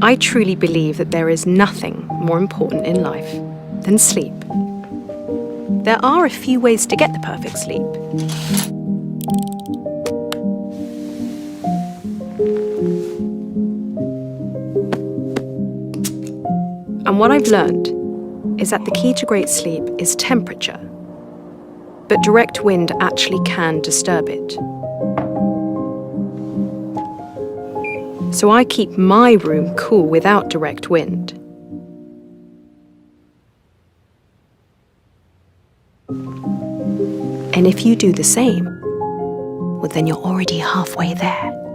I truly believe that there is nothing more important in life than sleep. There are a few ways to get the perfect sleep. And what I've learned is that the key to great sleep is temperature, but direct wind actually can disturb it. So I keep my room cool without direct wind. And if you do the same, well, then you're already halfway there.